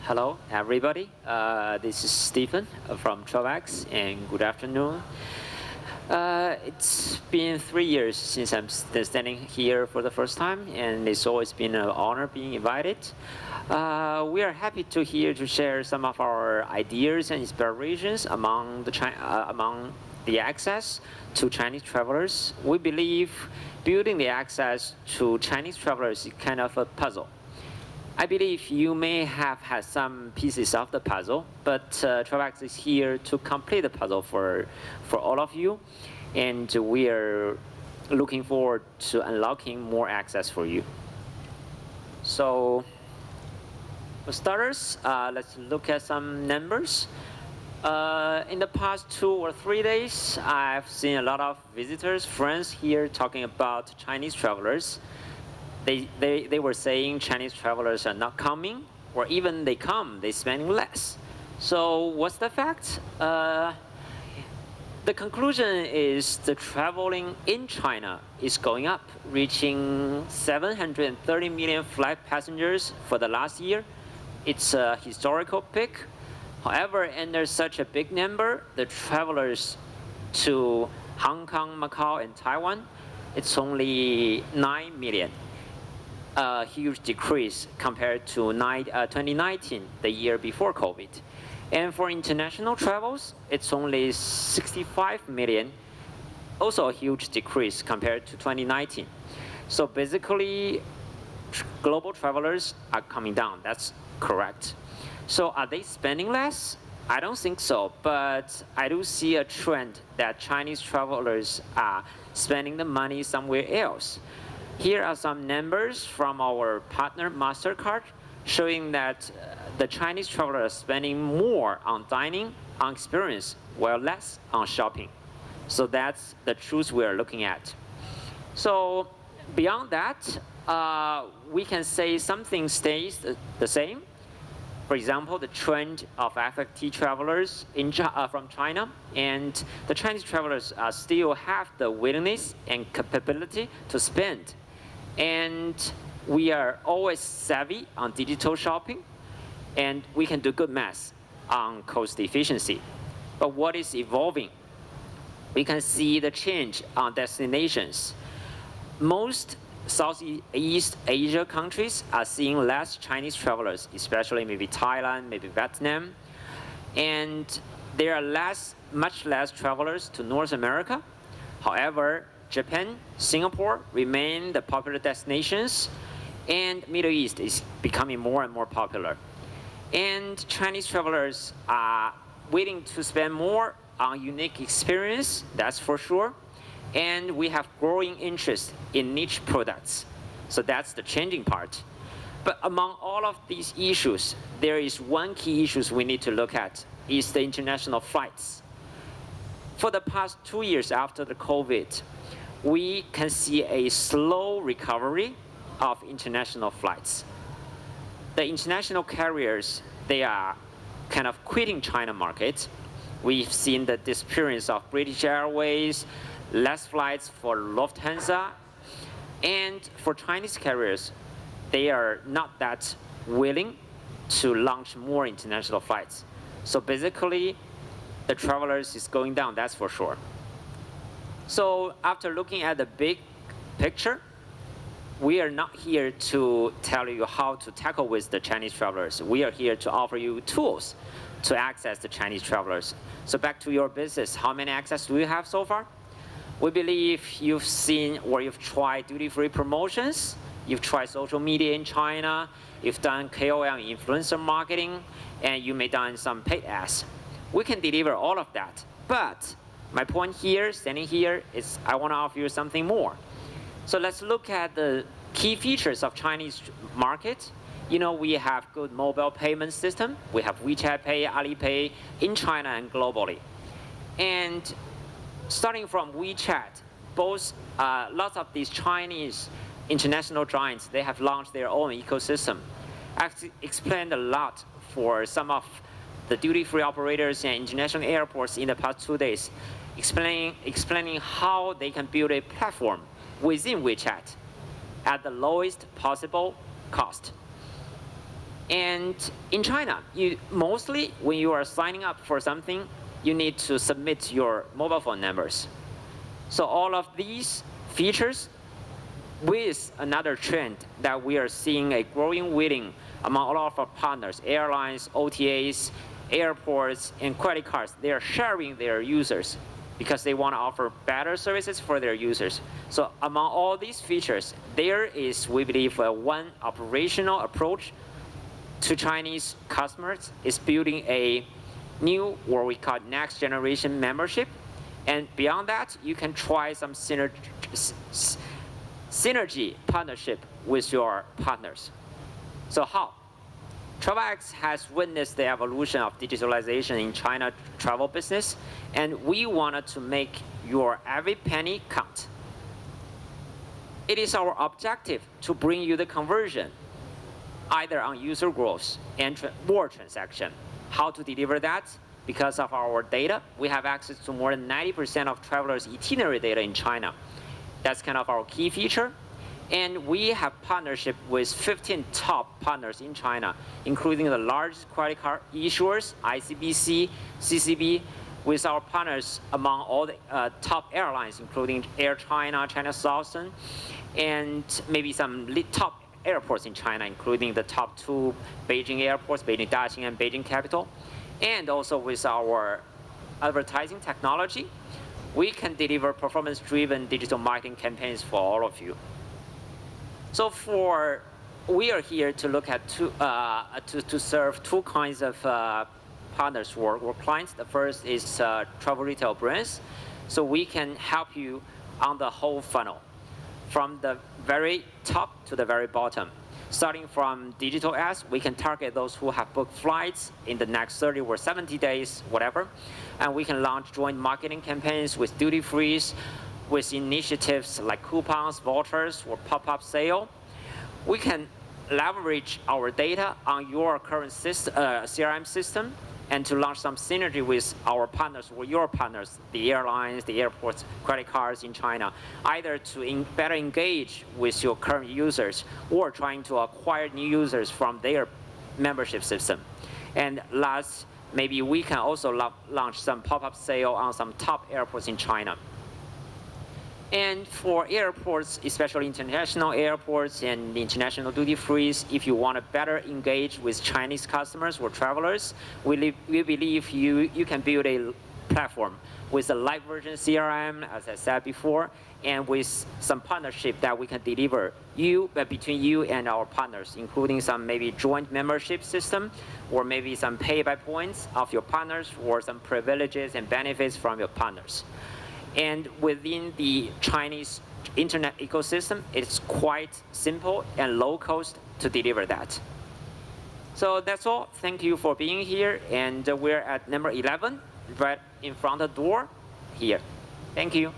Hello, everybody. This is Stephen from TFWA, and good afternoon. It's been 3 years since I'm standing here for the first time, and it's always been an honor being invited. We are happy to share some of our ideas and inspirations among the access to Chinese travelers. We believe building the access to Chinese travelers is kind of a puzzle. I believe you may have had some pieces of the puzzle, but TFWA is here to complete the puzzle for all of you, and we are looking forward to unlocking more access for you. So, for starters, let's look at some numbers. In the past 2 or 3 days, I've seen a lot of visitors, friends here talking about Chinese travelers. They were saying Chinese travelers are not coming, or even they come, they're spending less. So what's the fact? The conclusion is the traveling in China is going up, reaching 730 million flight passengers for the last year. It's a historical peak. However, under such a big number, the travelers to Hong Kong, Macau, and Taiwan, it's only 9 million. A huge decrease compared to 2019, the year before COVID. And for international travels, it's only 65 million, also a huge decrease compared to 2019. So basically, global travelers are coming down, that's correct. So are they spending less? I don't think so, but I do see a trend that Chinese travelers are spending the money somewhere else. Here are some numbers from our partner MasterCard showing that the Chinese travelers are spending more on dining, on experience, while less on shopping. So that's the truth we are looking at. So beyond that, we can say something stays the same. For example, the trend of FFT travelers from China, and the Chinese travelers still have the willingness and capability to spend. And we are always savvy on digital shopping, and we can do good math on cost efficiency. But what is evolving? We can see the change on destinations. Most Southeast Asia countries are seeing less Chinese travelers, especially maybe Thailand, maybe Vietnam. And there are much less travelers to North America. However, Japan, Singapore remain the popular destinations, and Middle East is becoming more and more popular. And Chinese travelers are willing to spend more on unique experience, that's for sure. And we have growing interest in niche products. So that's the changing part. But among all of these issues, there is one key issue we need to look at, is the international flights. For the past 2 years after the COVID, we can see a slow recovery of international flights. The international carriers, they are kind of quitting China market. We've seen the disappearance of British Airways, less flights for Lufthansa, and for Chinese carriers, they are not that willing to launch more international flights. So basically, the travelers is going down, that's for sure. So after looking at the big picture, we are not here to tell you how to tackle with the Chinese travelers. We are here to offer you tools to access the Chinese travelers. So back to your business, how many access do you have so far? We believe you've seen or you've tried duty-free promotions, you've tried social media in China, you've done KOL and influencer marketing, and you may have done some paid ads. We can deliver all of that, but my point here, standing here, is I want to offer you something more. So let's look at the key features of Chinese market. You know, we have good mobile payment system. We have WeChat Pay, Alipay in China and globally. And starting from WeChat, lots of these Chinese international giants, they have launched their own ecosystem. I've explained a lot for some of the duty-free operators and international airports in the past 2 days, explaining how they can build a platform within WeChat at the lowest possible cost. And in China, mostly when you are signing up for something, you need to submit your mobile phone numbers. So all of these features, with another trend that we are seeing a growing willing among all of our partners, airlines, OTAs, airports, and credit cards, they are sharing their users because they want to offer better services for their users. So among all these features, there is, we believe, one operational approach to Chinese customers is building a new, what we call next generation membership. And beyond that, you can try some synergy partnership with your partners. So how? TravelX has witnessed the evolution of digitalization in China travel business, and we wanted to make your every penny count. It is our objective to bring you the conversion, either on user growth and more transaction. How to deliver that? Because of our data, we have access to more than 90% of travelers' itinerary data in China. That's kind of our key feature. And we have partnership with 15 top partners in China, including the largest credit card issuers, ICBC, CCB, with our partners among all the top airlines, including Air China, China Southern, and maybe some top airports in China, including the top 2 Beijing airports, Beijing Daxing and Beijing Capital. And also with our advertising technology, we can deliver performance-driven digital marketing campaigns for all of you. So we are here to look at to serve 2 kinds of partners or clients. The first is travel retail brands. So we can help you on the whole funnel, from the very top to the very bottom. Starting from digital ads, we can target those who have booked flights in the next 30 or 70 days, whatever. And we can launch joint marketing campaigns with duty-frees, with initiatives like coupons, vouchers, or pop-up sale. We can leverage our data on your current CRM system and to launch some synergy with our partners or your partners, the airlines, the airports, credit cards in China, either to better engage with your current users or trying to acquire new users from their membership system. And last, maybe we can also launch some pop-up sale on some top airports in China. And for airports, especially international airports and international duty-frees, if you want to better engage with Chinese customers or travelers, we believe you can build a platform with a light version CRM, as I said before, and with some partnership that we can deliver between you and our partners, including some maybe joint membership system, or maybe some pay by points of your partners, or some privileges and benefits from your partners. And within the Chinese internet ecosystem, it's quite simple and low cost to deliver that. So that's all. Thank you for being here. And we're at number 11, right in front of the door here. Thank you.